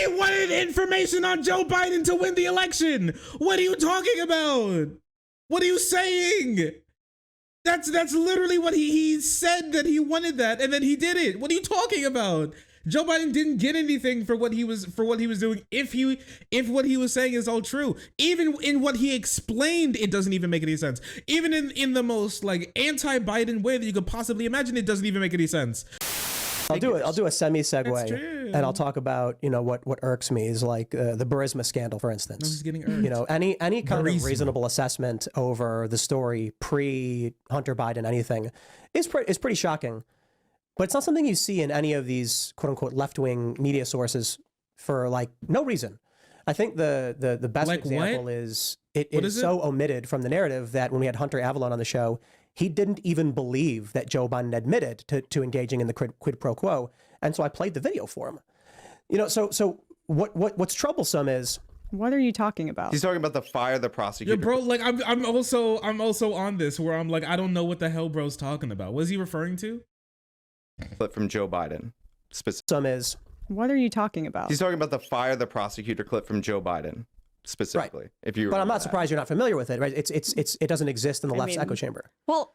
He wanted information on Joe Biden to win the election. What are you talking about? What are you saying? That's literally what he said, that he wanted that, and then he did it. What are you talking about? Joe Biden didn't get anything for what he was doing. If what he was saying is all true, even in what he explained, it doesn't even make any sense. Even in the most like anti-Biden way that you could possibly imagine, it doesn't even make any sense. I'll do a semi-segue, and I'll talk about, you know, what irks me is like the Burisma scandal, for instance. I'm just getting irked. You know, any kind of reasonable assessment over the story pre Hunter Biden anything is pretty shocking, but it's not something you see in any of these quote unquote left-wing media sources for like no reason. I think the best like example what? is it is so omitted from the narrative that when we had Hunter Avalon on the show, he didn't even believe that Joe Biden admitted to engaging in the quid pro quo. And so I played the video for him. You know, so what's troublesome is... What are you talking about? He's talking about the fire the prosecutor. Yeah, bro, like I'm also on this where I'm like, I don't know what the hell bro's talking about. What is he referring to? But from Joe Biden. Some is... What are you talking about? He's talking about the fire the prosecutor clip from Joe Biden. Specifically, right. If you, but I'm not surprised you're not familiar with it, right? It doesn't exist in the left's echo chamber. Well,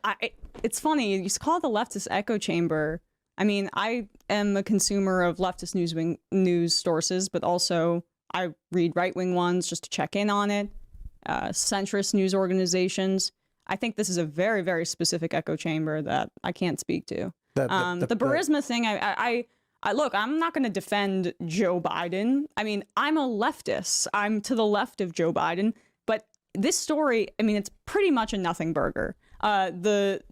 it's funny you call it the leftist echo chamber. I mean, I am a consumer of leftist news sources, but also I read right-wing ones just to check in on it. Centrist news organizations. I think this is a very, very specific echo chamber that I can't speak to. The Burisma thing, look, I'm not going to defend Joe Biden. I mean, I'm a leftist. I'm to the left of Joe Biden. But this story, I mean, it's pretty much a nothing burger. The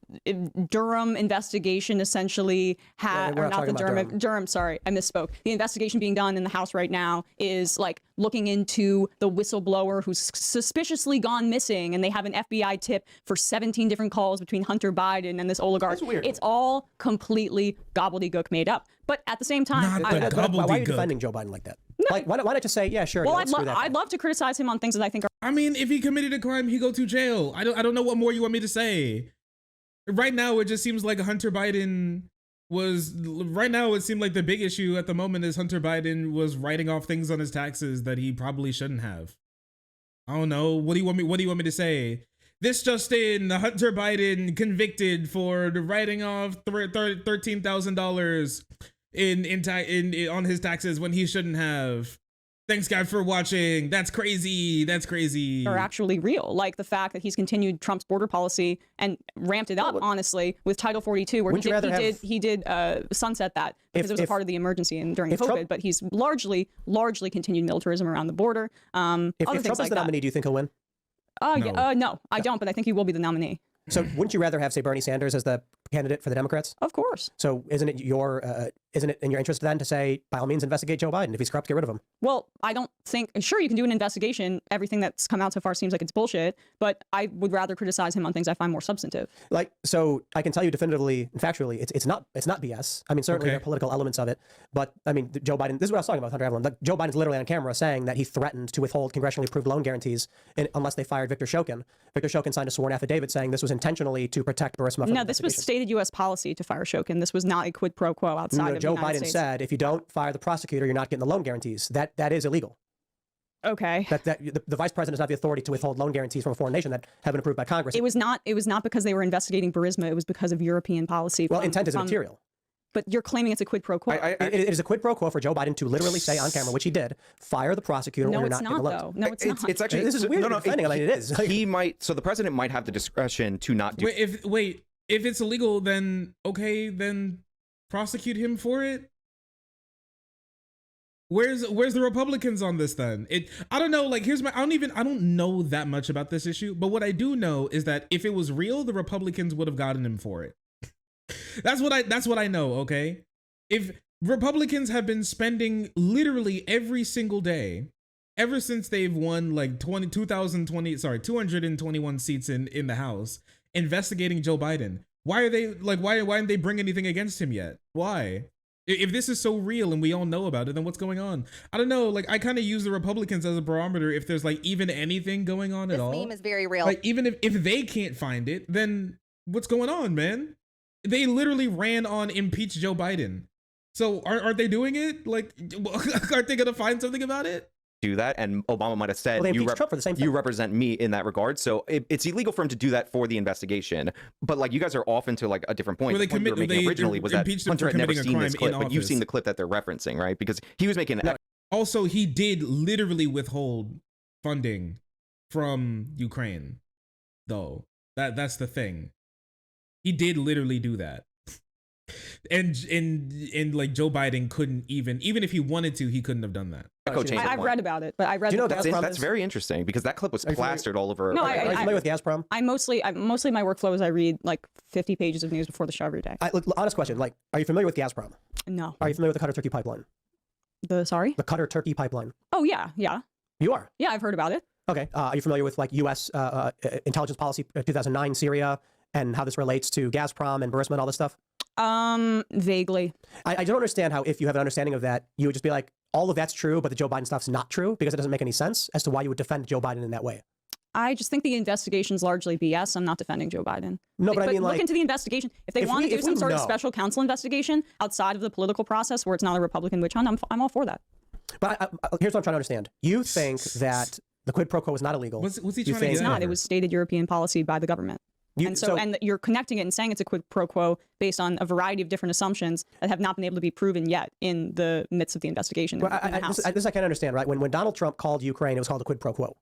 Durham investigation essentially had, or not the Durham, sorry, I misspoke. The investigation being done in the House right now is like looking into the whistleblower who's suspiciously gone missing, and they have an FBI tip for 17 different calls between Hunter Biden and this oligarch. That's weird. It's all completely gobbledygook made up. But at the same time, why are you defending Joe Biden like that? No. Like, why not just say, yeah, sure. Well, I'd love to criticize him on things that I think are... I mean, if he committed a crime, he go to jail. I don't know what more you want me to say. Right now, it just seems like Hunter Biden was... Right now, it seemed like the big issue at the moment is Hunter Biden was writing off things on his taxes that he probably shouldn't have. I don't know. What do you want me to say? This just in, Hunter Biden convicted for writing off $13,000 on his taxes when he shouldn't have. Thanks, guys, for watching. That's crazy. That's crazy. Are actually real, like the fact that he's continued Trump's border policy and ramped it up, honestly, with Title 42, where he did sunset that because it was a part of the emergency and during COVID. Trump, but he's largely continued militarism around the border. If Trump is the nominee, do you think he'll win? No, I don't, but I think he will be the nominee. So wouldn't you rather have, say, Bernie Sanders as the candidate for the Democrats? Of course. So isn't it in your interest then to say, by all means, investigate Joe Biden? If he's corrupt, get rid of him. Well, I don't think, sure, you can do an investigation. Everything that's come out so far seems like it's bullshit, but I would rather criticize him on things I find more substantive. Like, so I can tell you definitively and factually, it's not BS. I mean, certainly there are political elements of it, but I mean, Joe Biden, this is what I was talking about with Hunter Avalon. Like, Joe Biden's literally on camera saying that he threatened to withhold congressionally approved loan guarantees unless they fired Victor Shokin. Victor Shokin signed a sworn affidavit saying this was intentionally to protect Burisma from No, this was stated U.S. policy to fire Shokin. This was not a quid pro quo outside of Joe the United Biden States. said, if you don't fire the prosecutor, you're not getting the loan guarantees. That is illegal. Okay. The vice president has not the authority to withhold loan guarantees from a foreign nation that have been approved by Congress. It was not because they were investigating Burisma. It was because of European policy. Well, intent is immaterial. But you're claiming it's a quid pro quo. It is a quid pro quo for Joe Biden to literally say on camera, which he did, fire the prosecutor or you're not getting the loans. No, it's not. It's actually, this is weird. Defending, it is. He might, so the president might have the discretion to not do. Wait, if it's illegal, then okay, then prosecute him for it. Where's the Republicans on this then? I don't know, like I don't know that much about this issue, but what I do know is that if it was real, the Republicans would have gotten him for it. That's what I know, okay? If Republicans have been spending literally every single day ever since they've won like 221 seats in the House investigating Joe Biden, why didn't they bring anything against him yet? Why? If this is so real and we all know about it, then what's going on? I don't know. Like, I kind of use the Republicans as a barometer if there's like even anything going on at all. This meme is very real. Like, even if they can't find it, then what's going on, man? They literally ran on impeach Joe Biden. So aren't they doing it? Like, aren't they gonna find something about it? Do that, and Obama might have said, Well, they impeached Trump for the same thing. you represent me in that regard, so it's illegal for him to do that for the investigation. But like, you guys are off into like a different point. Well, The point you were making originally was that impeached him Hunter for had never committing a seen this crime in clip, but you've office. seen the clip that they're referencing, right? Because he was making Also, he did literally withhold funding from Ukraine, though. That's the thing. He did literally do that. And like Joe Biden couldn't even if he wanted to, he couldn't have done that. I've read about it, but I read. Do you know that's very interesting because that clip was plastered all over. No, Are you familiar with Gazprom? mostly my workflow is I read like 50 pages of news before the show every day. Honest question, like, are you familiar with Gazprom? No. Are you familiar with the Qatar-Turkey pipeline? Sorry? The Qatar-Turkey pipeline. Oh yeah. You are? Yeah, I've heard about it. Okay. Are you familiar with like U.S. Intelligence policy 2009 Syria and how this relates to Gazprom and Burisma and all this stuff? Vaguely. I don't understand how, if you have an understanding of that, you would just be like, all of that's true, but the Joe Biden stuff's not true, because it doesn't make any sense as to why you would defend Joe Biden in that way. I just think the investigation's largely BS. I'm not defending Joe Biden. No, but I mean, look like, into the investigation. If they want to do some sort of special counsel investigation outside of the political process where it's not a Republican witch hunt, I'm all for that. But here's what I'm trying to understand. You think that the quid pro quo is not illegal. What's he You trying to think- get It's at not. her? It was stated European policy by the government. And you're connecting it and saying it's a quid pro quo based on a variety of different assumptions that have not been able to be proven yet in the midst of the investigation. Well, in the House. this I can't understand, right? When Donald Trump called Ukraine, it was called a quid pro quo.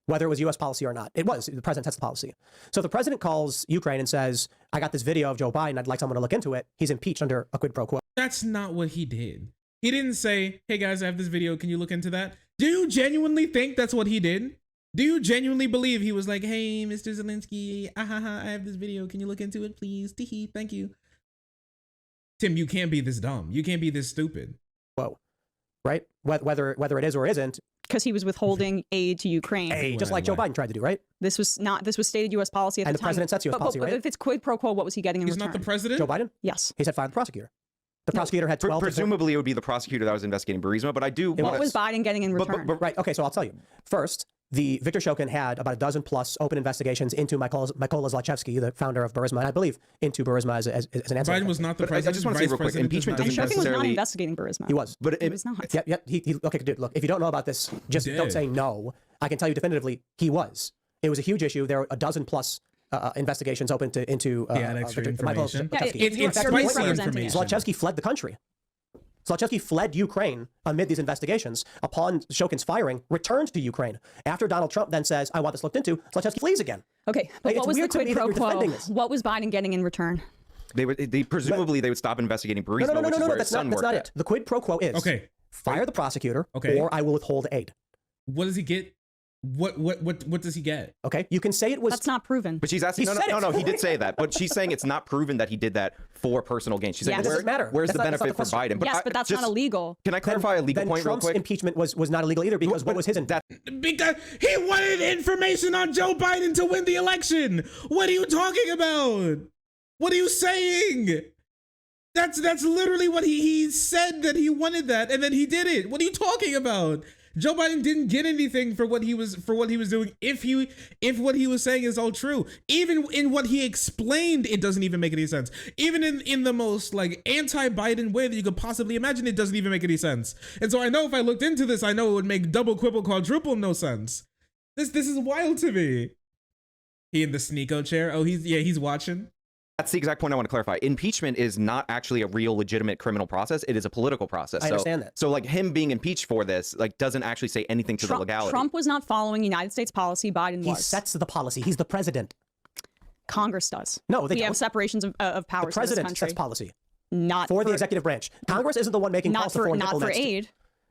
Whether it was U.S. policy or not. It was. The president sets the policy. So if the president calls Ukraine and says, I got this video of Joe Biden, I'd like someone to look into it, he's impeached under a quid pro quo. That's not what he did. He didn't say, hey guys, I have this video, can you look into that? Do you genuinely think that's what he did? Do you genuinely believe he was like, hey, Mr. Zelensky, I have this video, can you look into it, please? Teehee, thank you. Tim, you can't be this dumb. You can't be this stupid. Whoa. Right? Whether it is or isn't. Because he was withholding aid to Ukraine. Just like Joe Biden tried to do, right? This was stated U.S. policy at the time. And the president sets U.S. policy, but right? if it's quid pro quo, what was he getting in He's return? not the president? Joe Biden? Yes. He said fire the prosecutor. The prosecutor had 12 Presumably, it would be the prosecutor that was investigating Burisma, but I do. What was Biden getting in return? Right. Okay, so I'll tell you. First, the Viktor Shokin had about a dozen plus open investigations into Mykola Zlochevsky, the founder of Burisma, and I believe into Burisma as an answer. Biden was not the But I president. just want to say Vice real quick, president does impeachment not- And doesn't Shokin was not necessarily- investigating Burisma. He was. But He was not. Yeah. Okay, dude, look, if you don't know about this, just He don't did. say no. I can tell you definitively he was. It was a huge issue. There were a dozen plus investigations open into He had extra information. Yeah, Zlochevsky. it's It's spicy spicy representing it. information. Zlochevsky fled the country. Zlochevsky fled Ukraine amid these investigations. Upon Shokin's firing, returned to Ukraine. After Donald Trump then says, I want this looked into, Zlochevsky flees again. Okay, but Like, what it's was the weird to me quid that pro you're quo? defending this. What was Biden getting in return? They presumably they would stop investigating Burisma, which is where his son that's worked not at. it. The quid pro quo is Okay. fire the prosecutor, Okay. or I will withhold aid. What does he get? What does he get? Okay, you can say it was. That's not proven. But she's asking, He said it. no, he did say that. But she's saying it's not proven that he did that for personal gain. She's saying, Yes. It doesn't matter. where's That's the not- that's not benefit the for question. Biden? Yes, but that's not illegal. Can I clarify a legal then point Trump's real quick? impeachment was not illegal either because what was his intent? Because he wanted information on Joe Biden to win the election. What are you talking about? What are you saying? That's literally what he said, that he wanted that, and then he did it. What are you talking about? Joe Biden didn't get anything for what he was doing. If what he was saying is all true, even in what he explained, it doesn't even make any sense. Even in the most like anti-Biden way that you could possibly imagine, it doesn't even make any sense. And so I know if I looked into this, I know it would make double, quibble, quadruple no sense. This is wild to me. He in the sneako chair. Oh, he's watching. That's the exact point I want to clarify. Impeachment is not actually a real legitimate criminal process. It is a political process. I understand that. So like him being impeached for this, like doesn't actually say anything to the legality. Trump was not following United States policy. Biden He was. sets the policy. He's the president. Congress does. No, they we don't. have separations of The powers in this president country. sets policy Not for the executive branch. Congress isn't the one making not calls to for foreign not for diplomats. aid.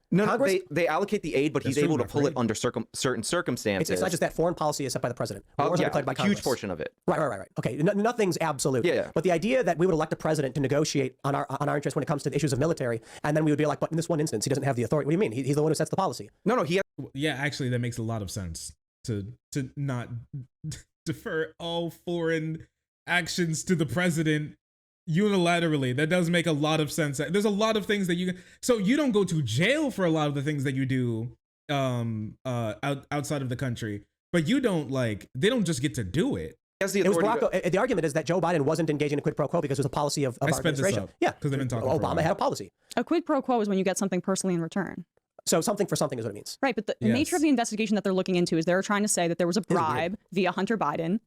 No, Congress- they allocate the aid, but he's That's able to true, pull right? it under certain circumstances. It's not just that foreign policy is set by the president. Oh, Wars are yeah, declared by a Congress. huge portion of it. Right. Okay, nothing's absolute. Yeah. But the idea that we would elect a president to negotiate on our interest when it comes to the issues of military, and then we would be like, but in this one instance, he doesn't have the authority. What do you mean? He's the one who sets the policy. No, he has Yeah, actually, that makes a lot of sense to not defer all foreign actions to the president unilaterally. That does make a lot of sense. There's a lot of things that so you don't go to jail for a lot of the things that you do outside of the country, but you don't they don't just get to do it. has the It was authority. the argument is that Joe Biden wasn't engaging in a quid pro quo because it was a policy of our I sped this administration. up. Yeah, because they've been talking. for a Obama while. had a policy. A quid pro quo is when you get something personally in return. So something for something is what it means. Right, but the Yes. nature of the investigation that they're looking into is they're trying to say that there was a weird. bribe via Hunter Biden,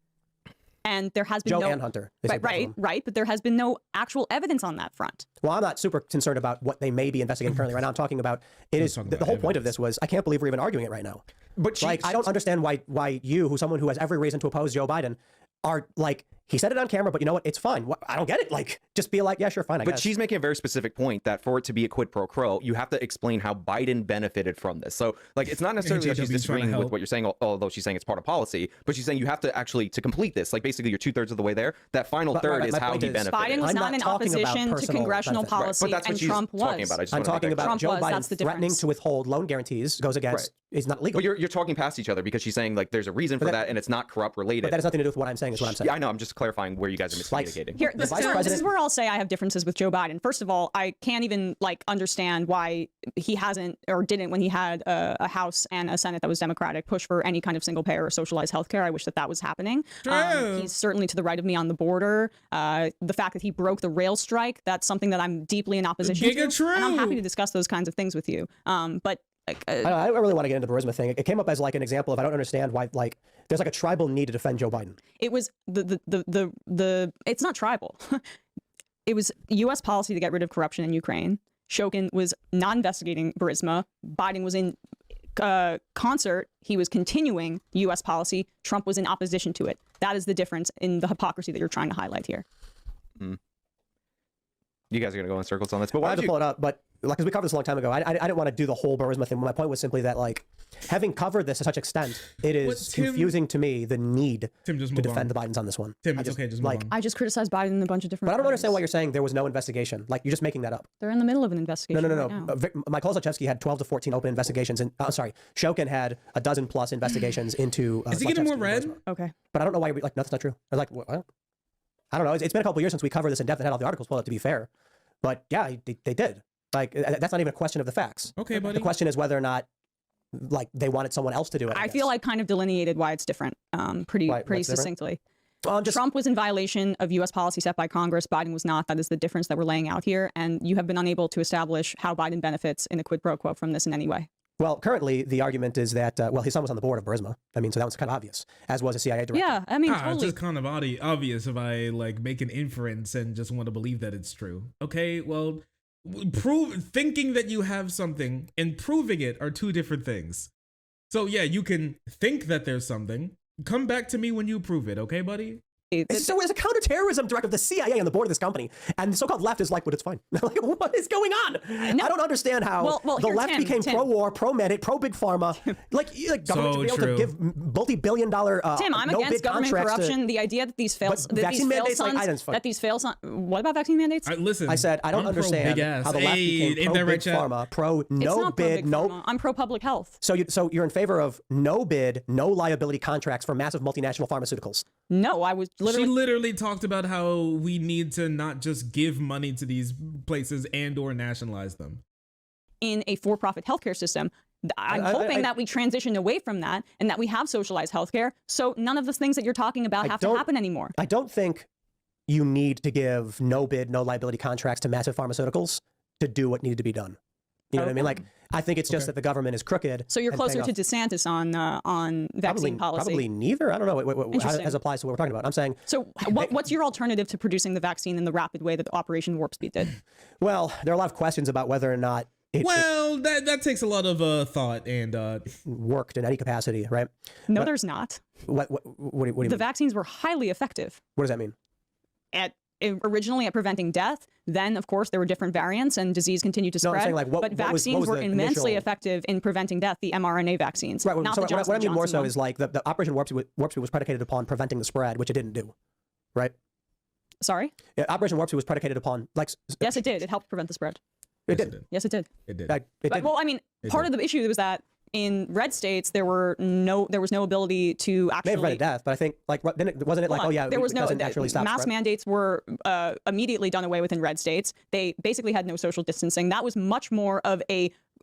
and there has been Joe no and Hunter. They said both of them. right, but there has been no actual evidence on that front. Well, I'm not super concerned about what they may be investigating currently right now. I'm talking about the whole point of this was I can't believe we're even arguing it right now. But Like I don't understand why you, who's someone who has every reason to oppose Joe Biden, are like, he said it on camera, but you know what? It's fine. I don't get it. Like, just be like, yeah, sure, fine, I But guess. she's making a very specific point that for it to be a quid pro quo, you have to explain how Biden benefited from this. So, like, it's not necessarily that she's JW's trying to disagreeing with help. what you're saying, although she's saying it's part of policy, but she's saying you have to actually, to complete this, like, basically you're 2/3 of the way there. That final third is my how point he is, benefited. Biden was I'm not not in talking about opposition to personal congressional benefit. Right, policy, but that's what and she's Trump was. talking about. I just I'm wanna make talking that about clear. Trump Joe was, Biden that's the threatening difference. to withhold loan guarantees goes against, is not legal. But you're talking past each other because she's saying, like, there's a reason for that and it's not corrupt related. But that has nothing to do with what I'm saying, is what I'm saying. Yeah, I know. I'm just clarifying where you guys are miscommunicating. Here, The this vice is president- where I'll say I have differences with Joe Biden. First of all, I can't even like understand why he hasn't or didn't, when he had a House and a Senate that was Democratic, push for any kind of single payer or socialized healthcare. I wish that was happening. True. He's certainly to the right of me on the border. The fact that he broke the rail strike, that's something that I'm deeply in opposition to. Giga And I'm happy true. to discuss those kinds of things with you. But like, I don't really want to get into the Burisma thing. It came up as like an example of I don't understand why like there's like a tribal need to defend Joe Biden. it was the it's not tribal. It was U.S. policy to get rid of corruption in Ukraine. Shokin was not investigating Burisma. Biden was in concert. He was continuing U.S. policy. Trump was in opposition to it. That is the difference in the hypocrisy that you're trying to highlight here. You guys are going to go in circles on this. But I why have did to you... pull it up, but like, because we covered this a long time ago, I didn't want to do the whole Burisma thing. But my point was simply that, like, having covered this to such extent, it is What, Tim- confusing to me the need Tim, just to move defend on. the Bidens on this one. Tim, I it's okay. Just move like, on. I just criticized Biden in a bunch of different but I don't understand ways. why you're saying there was no investigation. Like, you're just making that up. They're in the middle of an investigation. No. right now. Michael Zlochevsky had 12 to 14 open investigations, and sorry, Shokin had a dozen plus investigations into. Is he getting more Zlochevsky and red? Burisma. Okay. But I don't know why. Like, that's not true. I was like, what? I don't know. It's been a couple years since we covered this in depth and had all the articles pulled up. To be fair, but yeah, they did. Like, that's not even a question of the facts. Okay, buddy. The question is whether or not, like, they wanted someone else to do it. I guess. feel I kind of delineated why it's different pretty What's different? succinctly. Well, just, Trump was in violation of U.S. policy set by Congress. Biden was not. That is the difference that we're laying out here. And you have been unable to establish how Biden benefits in a quid pro quo from this in any way. well, currently the argument is that well, his son was on the board of Burisma. I mean, so that was kind of obvious, as was a CIA director. Yeah, I mean, It's totally. just kind of obvious if I like make an inference and just want to believe that it's true. Okay, well, thinking that you have something and proving it are two different things. So yeah, you can think that there's something. Come back to me when you prove it, okay, buddy? So there's a counterterrorism director of the CIA on the board of this company, and the so-called left is like, "But it's fine." Like, what is going on? I don't understand how Well, the here, left Tim, became Tim. pro-war, pro-mandate, pro-big pharma. Like government should be able true. to give multi-billion-dollar Tim, I'm no against bid government contracts corruption. The idea that these fail, But vaccine mandates, like, I didn't what about vaccine mandates? Listen, I said I don't I'm understand pro big ass. how the left Hey, became in that pro-big red chat. pharma, pro It's no not bid, pro-big no. pharma. I'm pro-public health. So you're in favor of no bid, no liability contracts for massive multinational pharmaceuticals. No, I was She literally. literally talked about how we need to not just give money to these places and or nationalize them. In a for-profit healthcare system. I'm I- hoping that we transition away from that and that we have socialized healthcare. So none of the things that you're talking about have to don't- happen anymore. I don't think you need to give no bid, no liability contracts to massive pharmaceuticals to do what needed to be done. You know what I mean? Like, I think it's just that the government is crooked. So you're and closer paying to off- DeSantis on vaccine policy. Probably neither. I don't know how, Interesting. as applies to what we're talking about. I'm saying, So what's your alternative to producing the vaccine in the rapid way that Operation Warp Speed did? well, there are a lot of questions about whether or not it Well, that takes a lot of thought and worked in any capacity, right? No, there's not. What do you The mean? vaccines were highly effective What does that mean? originally at preventing death. Then, of course, there were different variants and disease continued to No, I'm spread. saying, like, what but was vaccines were the immensely initial- effective in preventing death, the mRNA vaccines. Right. Not So the what I Johnson mean more Johnson so one. is like the Operation Warp Speed was predicated upon preventing the spread, which it didn't do, right? Sorry? Yeah, Operation Warp Speed was predicated upon like Yes, it did. It helped prevent the spread. it did. Yes, it did. It did. Like, it did. Well, I mean, part of the issue was that in red states there was no ability to May actually have prevented death, but I think like wasn't it like, oh yeah, there was it no doesn't actually stop mass spread? mandates were immediately done away with in red states. They basically had no social distancing. That was much more of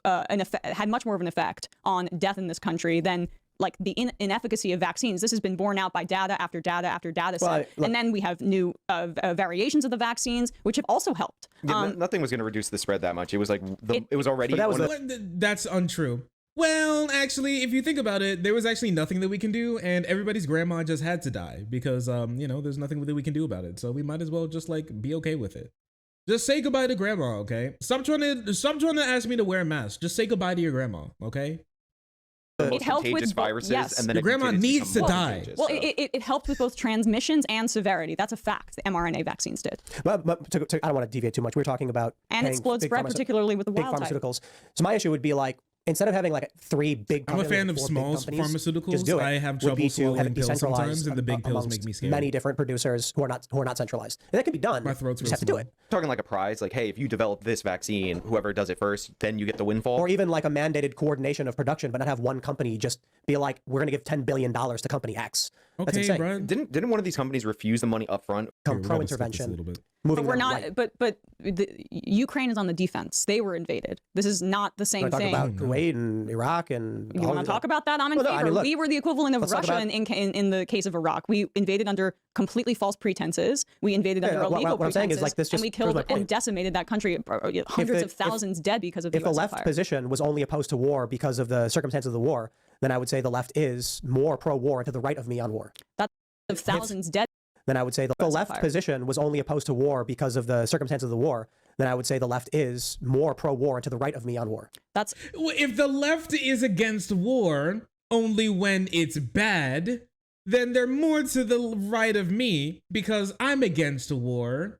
had much more of an effect on death in this country than like the inefficacy of vaccines. This has been borne out by data after data after data set. And then we have new variations of the vaccines, which have also helped. Yeah, nothing was going to reduce the spread that much. It was like it was already. That's untrue. Well, actually, if you think about it, there was actually nothing that we can do, and everybody's grandma just had to die because, you know, there's nothing that we can do about it. So we might as well just like be okay with it. Just say goodbye to grandma, okay? Stop trying to ask me to wear a mask. Just say goodbye to your grandma, okay? It helped with viruses, yes. and then your grandma needs to die. Well, it helped with both transmissions and severity. That's a fact. The mRNA vaccines did. But I don't want to deviate too much. We're talking about and it slowed spread, particularly with the big wild type. pharmaceuticals. So my issue would be like, instead of having like 3 big I'm a companies, fan of small pharmaceuticals. just do it, I have would trouble be to have swallowing it be pills centralized sometimes, and the big pills amongst make me scared. many different producers who are not centralized. And that can be done. My throat's you just real have to do small. it. Talking like a prize, like, hey, if you develop this vaccine, whoever does it first, then you get the windfall. Or even like a mandated coordination of production, but not have one company just be like, we're going to give $10 billion to company X. That's Okay, insane. bro. Didn't one of these companies refuse the money up front? Come Here, we gotta skip this a pro-intervention. little bit. Moving But we're them not. right. But Ukraine is on the defense. They were invaded. This is not the same We're talking thing. about Kuwait and Iraq and You want to talk about that? I'm in Well, no, favor. I mean, look, we were the equivalent of let's talk Russia about- in the case of Iraq. We invaded under completely false pretenses. We invaded under what illegal I'm saying pretenses, is, like, this and just we proves killed my and point. decimated that country. Hundreds of thousands dead because of the If the US left empire. position was only opposed to war because of the circumstances of the war, then I would say the left is more pro-war to the right of me on war. That's of thousands dead. Then I would say the left empire. position was only opposed to war because of the circumstances of the war. Then I would say the left is more pro-war to the right of me on war. That's If the left is against war only when it's bad, then they're more to the right of me because I'm against war.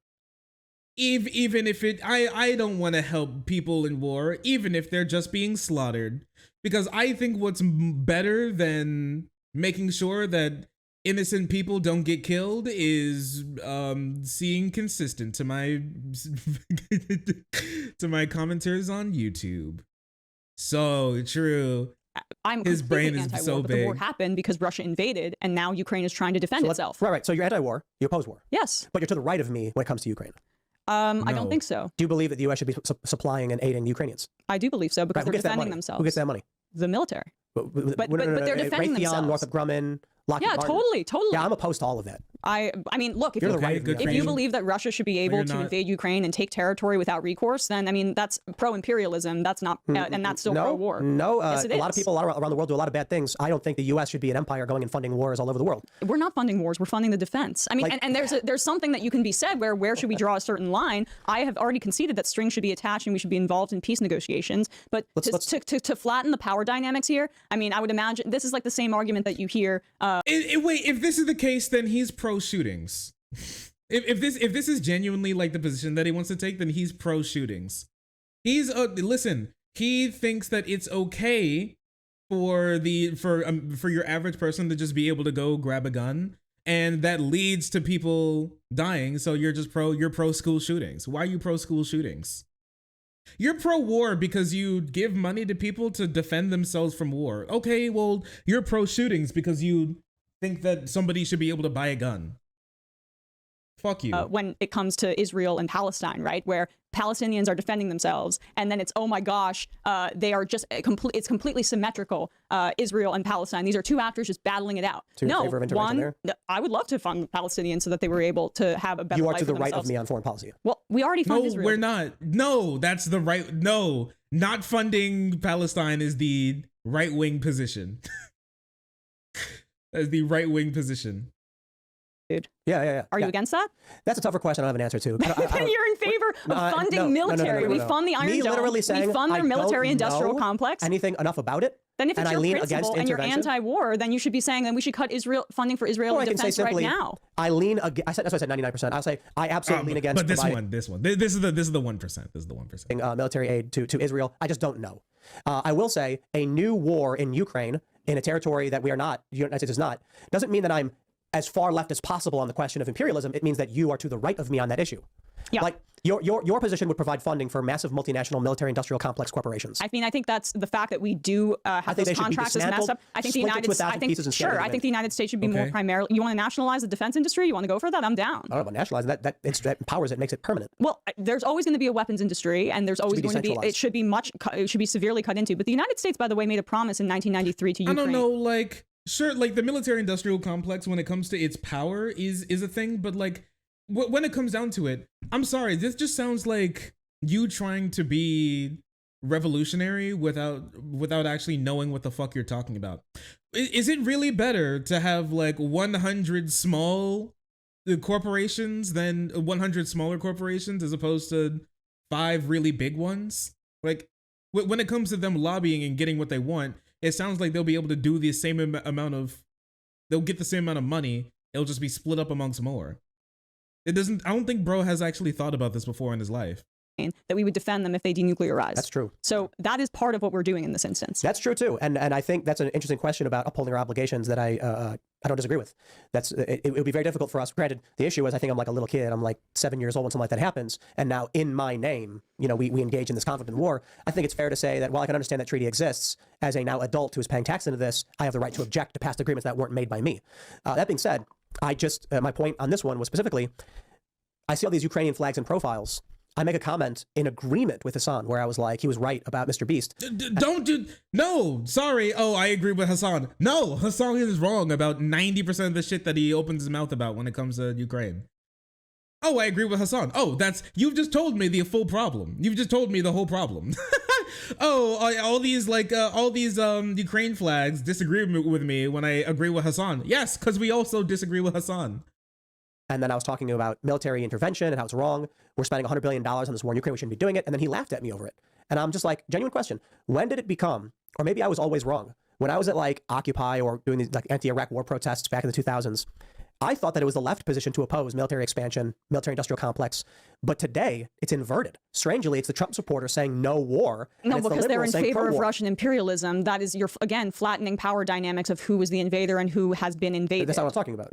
Even if I don't want to help people in war, even if they're just being slaughtered, because I think what's better than making sure that innocent people don't get killed is seeing consistent to my to my commenters on YouTube. So true. I'm His brain completely is anti-war, so but the war big. happened because Russia invaded, and now Ukraine is trying to defend itself. Right. So you're anti-war, you oppose war, Yes. but you're to the right of me when it comes to Ukraine. I No. don't think so. Do you believe that the U.S. should be supplying and aiding the Ukrainians? I do believe so because Right, who they're gets that defending money? themselves. Who gets that money? The military. But they're defending Raytheon, themselves. Northrop Grumman, Lockheed Yeah, Martin. totally. Yeah, I'm opposed to all of that. I mean, look, if You're you, the right of me. if you believe that Russia should be able you're to not. invade Ukraine and take territory without recourse, then I mean that's pro-imperialism. That's not, and that's still pro-war. No, Yes, it a lot of is. people around the world do a lot of bad things. I don't think the U.S. should be an empire going and funding wars all over the world. We're not funding wars. We're funding the defense. I mean, Like- and there's something that you can be said where should we draw a certain line? I have already conceded that strings should be attached and we should be involved in peace negotiations. But to flatten the power dynamics here, I mean, I would imagine this is like the same argument that you hear. Wait, if this is the case, then he's pro shootings. If this is genuinely like the position that he wants to take, then he's pro shootings. He's listen. He thinks that it's okay for your average person to just be able to go grab a gun, and that leads to people dying. So you're pro school shootings. Why are you pro school shootings? You're pro-war because you give money to people to defend themselves from war. Okay, well, you're pro-shootings because you think that somebody should be able to buy a gun. Fuck you. When it comes to Israel and Palestine, right, where Palestinians are defending themselves, and then it's oh my gosh, they are just it's completely symmetrical. Israel and Palestine; these are two actors just battling it out. So you're in favor of intervention there? I would love to fund the Palestinians so that they were able to have a better You are life to the for right of themselves. me on foreign policy. Well, we already fund No, Israel. we're not. No, that's the right. No, not funding Palestine is the right-wing position. That's the right-wing position. Dude. Yeah. Are you against that? That's a tougher question. I don't have an answer to. I Then don't- you're in favor of funding no, military. We no. fund the Iron Me Dome. literally saying We fund their I don't military-industrial know complex. anything enough about it. Then if it's and I your lean principle against and you're intervention. anti-war, then you should be saying that we should cut funding for Israel Or I and can say defense right simply, now. I lean. That's what I said. 99%. I'll say I absolutely lean against. But this providing, one. This is the 1%. This is the 1%. military aid to Israel. I just don't know. I will say a new war in Ukraine in a territory that we are not, the United States is not, doesn't mean that I'm as far left as possible on the question of imperialism. It means that you are to the right of me on that issue. Yeah. Like your position would provide funding for massive multinational military industrial complex corporations. I mean, I think that's the fact that we do have think those they should be contracts is messed dismantled, up. I think the split into United 1,000 pieces and scattered sure. I them think the United States should be more Okay. primarily. You want to nationalize the defense industry? You want to go for that? I'm down. I don't know about nationalizing that empowers it, makes it permanent. Well, there's always going to be a weapons industry, and there's always be going to be. decentralized. It should be severely cut into. But the United States, by the way, made a promise in 1993 to Ukraine. I don't know, like, sure, like the military industrial complex when it comes to its power is a thing, but like when it comes down to it, I'm sorry, this just sounds like you trying to be revolutionary without actually knowing what the fuck you're talking about. Is it really better to have like 100 small corporations than 100 smaller corporations as opposed to 5 really big ones? Like when it comes to them lobbying and getting what they want, it sounds like they'll be able to do the same amount of, they'll get the same amount of money. It'll just be split up amongst more. I don't think bro has actually thought about this before in his life. That we would defend them if they denuclearize. That's true. So that is part of what we're doing in this instance. That's true too, and I think that's an interesting question about upholding our obligations that I don't disagree with. It would be very difficult for us. Granted, the issue is I think I'm like a little kid. I'm like 7 years old when something like that happens, and now in my name, you know, we engage in this conflict and war. I think it's fair to say that while I can understand that treaty exists, as a now adult who is paying tax into this, I have the right to object to past agreements that weren't made by me. That being said, I just my point on this one was specifically, I see all these Ukrainian flags and profiles. I make a comment in agreement with Hassan where I was like, he was right about Mr. Beast. No, sorry. Oh, I agree with Hassan. No, Hassan is wrong about 90% of the shit that he opens his mouth about when it comes to Ukraine. Oh, I agree with Hassan. Oh, you've just told me the full problem. You've just told me the whole problem. all these Ukraine flags disagree with me when I agree with Hassan. Yes, because we also disagree with Hassan. And then I was talking about military intervention and how it's wrong. We're spending $100 billion on this war in Ukraine. We shouldn't be doing it. And then he laughed at me over it. And I'm just like, genuine question. When did it become, or maybe I was always wrong, when I was at like Occupy or doing these like anti-Iraq war protests back in the 2000s, I thought that it was the left position to oppose military expansion, military industrial complex. But today it's inverted. Strangely, it's the Trump supporters saying no war. No, because they're in favor of pro-war. Russian imperialism. That is again, flattening power dynamics of who was the invader and who has been invaded. That's not what I'm talking about.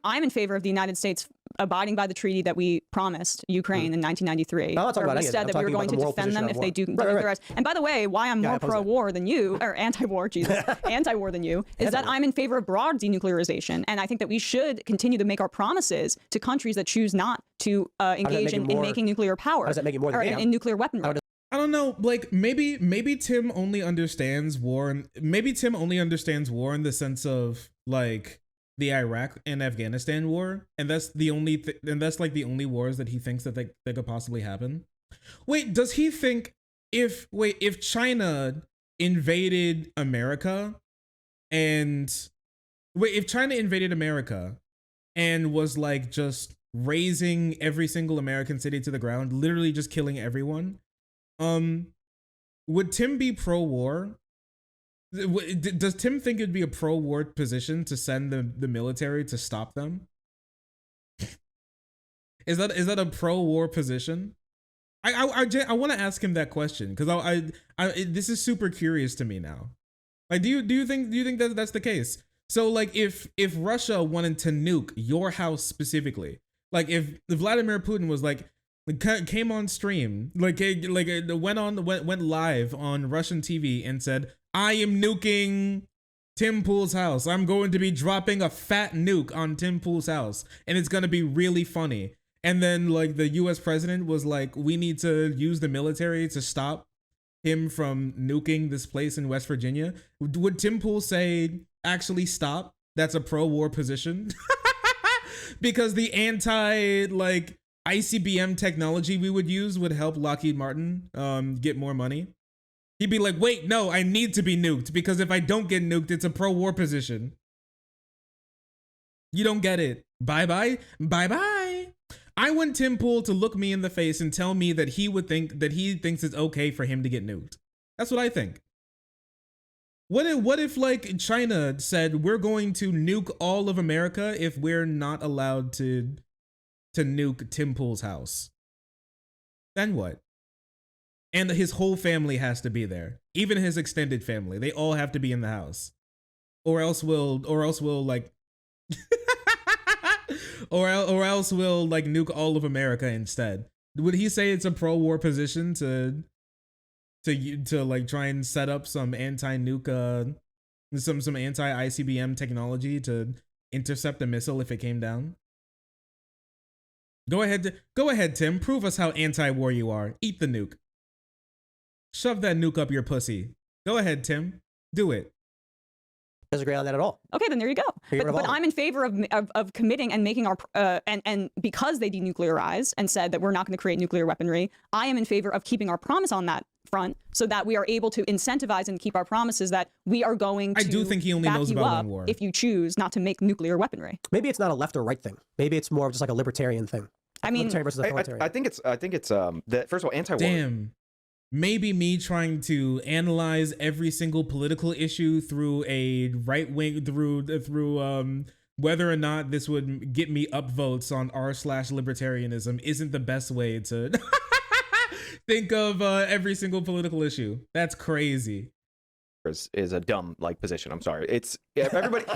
I'm in favor of the United States abiding by the treaty that we promised Ukraine in 1993. No, I'm not talking where about we any of said that. that we I'm were going to talking about the defend them moral if they do position on war. denuclearize. And by the way, why I'm Yeah, I more oppose that. pro-war than you, or anti-war, Jesus, anti-war than you, is that I'm in favor of broad denuclearization. And I think that we should continue to make our promises to countries that choose not to engage in making nuclear power. How does that make it more than or they are? in nuclear weaponry? I don't know, like maybe Tim only understands war, and maybe Tim only understands war in the sense of like the Iraq and Afghanistan war, and that's the only and that's like the only wars that he thinks that they could possibly happen. Wait, does he think if China invaded America and if China invaded America and was like just razing every single American city to the ground, literally just killing everyone, would Tim be pro-war? Does Tim think it'd be a pro-war position to send the military to stop them? Is that a pro-war position? I want to ask him that question because this is super curious to me now. Like, do you think that that's the case? So like if Russia wanted to nuke your house specifically, like if Vladimir Putin was like came on stream, like went live on Russian TV and said, I am nuking Tim Pool's house. I'm going to be dropping a fat nuke on Tim Pool's house and it's going to be really funny. And then like the US president was like, we need to use the military to stop him from nuking this place in West Virginia. Would Tim Pool say, actually stop? That's a pro-war position? Because the like ICBM technology we would use would help Lockheed Martin get more money. He'd be like, wait, no, I need to be nuked because if I don't get nuked, it's a pro-war position. You don't get it. Bye-bye. Bye-bye. I want Tim Pool to look me in the face and tell me that he thinks it's okay for him to get nuked. That's what I think. What if like China said we're going to nuke all of America if we're not allowed to nuke Tim Pool's house? Then what? And his whole family has to be there. Even his extended family. They all have to be in the house. Or else we'll like or else we'll like nuke all of America instead. Would he say it's a pro-war position to like try and set up some anti-nuke, some anti-ICBM technology to intercept a missile if it came down? Go ahead, Tim. Prove us how anti-war you are. Eat the nuke. Shove that nuke up your pussy. Go ahead, Tim. Do it. Disagree on that at all. Okay, then there you go. But I'm in favor of committing and making our and because they denuclearized and said that we're not going to create nuclear weaponry, I am in favor of keeping our promise on that front so that we are able to incentivize and keep our promises that we are going to I do think he only knows about one war. If you choose not to make nuclear weaponry. Maybe it's not a left or right thing. Maybe it's more of just like a libertarian thing. I mean, libertarian versus authoritarian. I think it's that first of all, anti-war. Damn. Maybe me trying to analyze every single political issue through a right wing through whether or not this would get me upvotes on r/libertarianism isn't the best way to think of every single political issue. That's crazy. Is a dumb like position. I'm sorry. It's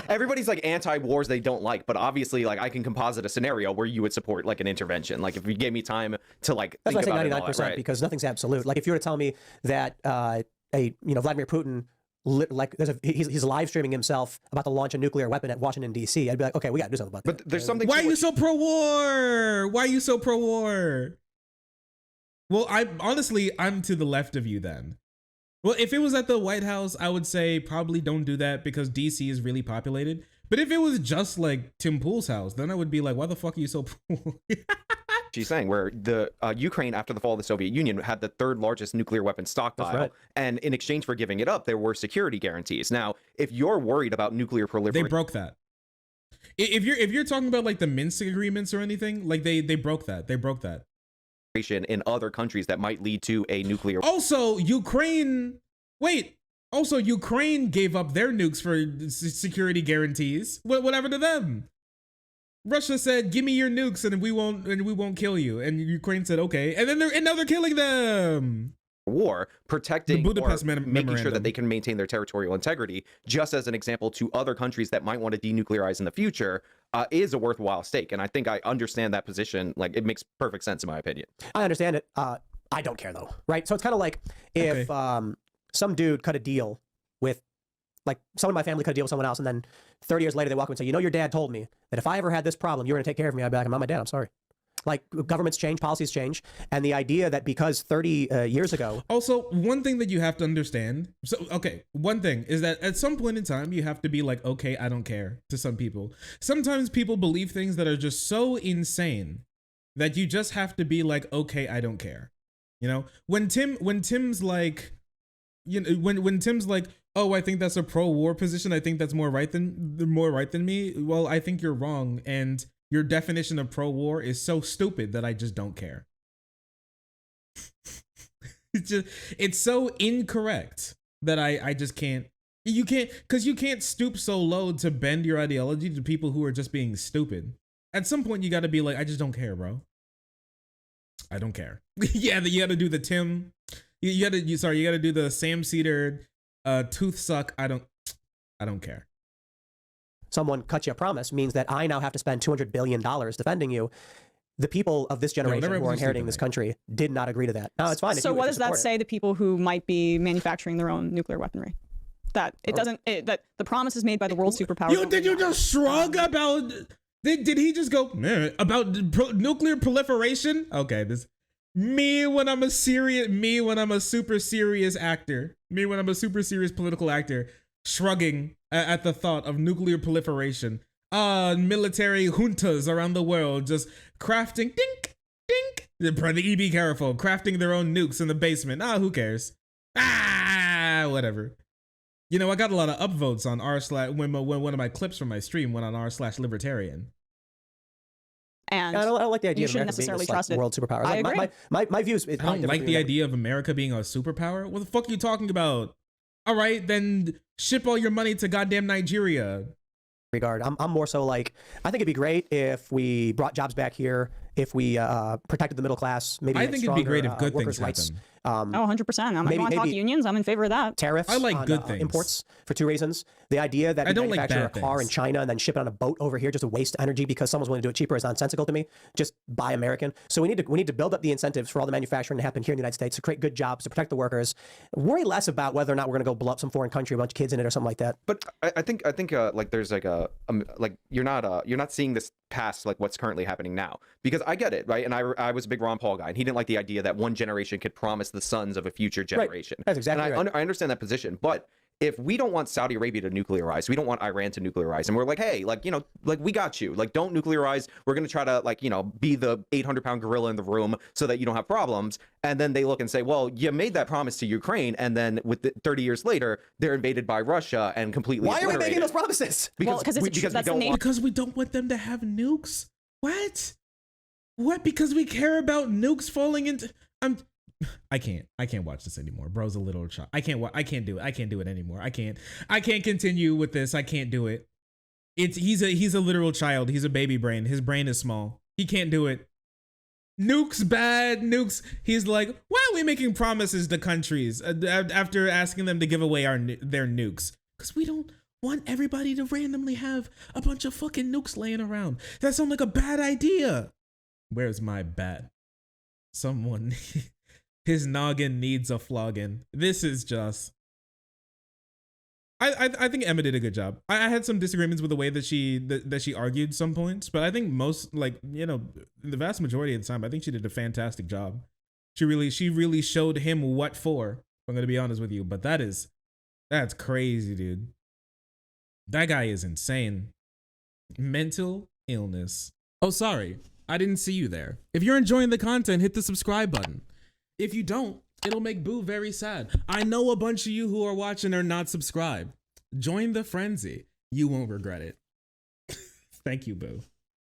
everybody's like anti-wars they don't like, but obviously like I can composite a scenario where you would support like an intervention. Like if you gave me time to like that's think why I say about 99%, right? because nothing's absolute. Like if you were to tell me that Vladimir Putin he's live streaming himself about to launch a nuclear weapon at Washington D.C., I'd be like, okay, we got to do something about that. But there's something. Why are you so pro-war? Why are you so pro-war? Well, I'm to the left of you then. Well, if it was at the White House, I would say probably don't do that because DC is really populated. But if it was just like Tim Pool's house, then I would be like, why the fuck are you so pro? She's saying where the Ukraine, after the fall of the Soviet Union, had the third largest nuclear weapon stockpile. Right. And in exchange for giving it up, there were security guarantees. Now, if you're worried about nuclear proliferation... They broke that. If you're talking about like the Minsk agreements or anything, like they broke that. They broke that. In other countries that might lead to a nuclear. Also, Ukraine gave up their nukes for security guarantees. What happened to them? Russia said, "Give me your nukes, and we won't kill you." And Ukraine said, "Okay." And then they're killing them. War protecting the Budapest making sure that they can maintain their territorial integrity, just as an example to other countries that might want to denuclearize in the future, is a worthwhile stake. And I think I understand that position. Like it makes perfect sense in my opinion. I understand it. I don't care though, right? So it's kind of like if some dude cut a deal with, like someone in my family cut a deal with someone else, and then 30 years later they walk up and say, "You know, your dad told me that if I ever had this problem, you were going to take care of me." I'd be like, "I'm not my dad. I'm sorry." Like governments change, policies change, and the idea that because 30 years ago. Also, one thing that you have to understand. So, okay, one thing is that at some point in time, you have to be like, "Okay, I don't care." To some people, sometimes people believe things that are just so insane that you just have to be like, "Okay, I don't care." You know, when Tim's like, you know, when Tim's like, "Oh, I think that's a pro-war position. I think that's more right than me." Well, I think you're wrong, and your definition of pro-war is so stupid that I just don't care. It's so incorrect that I just can't. You can't stoop so low to bend your ideology to people who are just being stupid. At some point, you got to be like, I just don't care, bro. I don't care. Yeah, you got to do the Tim. You got to do the Sam Cedar tooth suck. I don't care. Someone cut you a promise means that I now have to spend $200 billion defending you. The people of this generation who are inheriting this country did not agree to that. No, it's fine. So what does that say to people who might be manufacturing their own nuclear weaponry? That it doesn't, that the promises made by the world superpower. Did you just shrug about, did he just go, about nuclear proliferation? Okay, me when I'm a super serious actor, me when I'm a super serious political actor, shrugging at the thought of nuclear proliferation. Military juntas around the world just crafting, dink, dink. Be careful, crafting their own nukes in the basement. Who cares? Whatever. You know, I got a lot of upvotes on when one of my clips from my stream went on r/libertarian. And I don't like the idea you of shouldn't America being necessarily this, like, trust it. world superpower. I Like, agree. my views. I don't like the idea of America being a superpower. What the fuck are you talking about? All right, then ship all your money to goddamn Nigeria. Regard. I'm more so like, I think it'd be great if we brought jobs back here, if we protected the middle class, maybe I think it'd be great if good things rights happen. Oh, 100%. You want to talk unions? I'm in favor of that. Tariffs I like on good things. imports for two reasons. The idea that I we don't like manufacture bad a car things. in China and then ship it on a boat over here just to waste energy because someone's willing to do it cheaper is nonsensical to me. Just buy American. So we need to build up the incentives for all the manufacturing to happen here in the United States to create good jobs, to protect the workers. Worry less about whether or not we're going to go blow up some foreign country, a bunch of kids in it or something like that. But I think like there's like like you're not seeing this past like what's currently happening now, because I get it, right? And I was a big Ron Paul guy, and he didn't like the idea that one generation could promise the sons of a future generation. That's exactly and right. I understand that position, but if we don't want Saudi Arabia to nuclearize, we don't want Iran to nuclearize, and we're like, hey, like, you know, like, we got you, like, don't nuclearize, we're going to try to, like, you know, be the 800-pound gorilla in the room so that you don't have problems. And then they look and say, well, you made that promise to Ukraine, and then 30 years later, they're invaded by Russia and completely Why are we making obliterated. those promises? Well, 'cause it's because that's we the don't want Because we don't want them to have nukes. What? Because we care about nukes falling into. I can't watch this anymore. Bro's a little child. I can't do it. I can't do it anymore. I can't continue with this. I can't do it. He's a literal child. He's a baby brain. His brain is small. He can't do it. Nukes bad. Nukes. He's like, why are we making promises to countries after asking them to give away their nukes? Because we don't want everybody to randomly have a bunch of fucking nukes laying around. That sounds like a bad idea. Where's my bat? Someone, his noggin needs a flogging. This is just. I think Emma did a good job. I had some disagreements with the way that she argued some points, but I think most, like, you know, the vast majority of the time, I think she did a fantastic job. She really showed him what for. I'm gonna be honest with you, but that's crazy, dude. That guy is insane. Mental illness. Oh, sorry. I didn't see you there. If you're enjoying the content, hit the subscribe button. If you don't, it'll make Boo very sad. I know a bunch of you who are watching are not subscribed. Join the frenzy. You won't regret it. Thank you, Boo.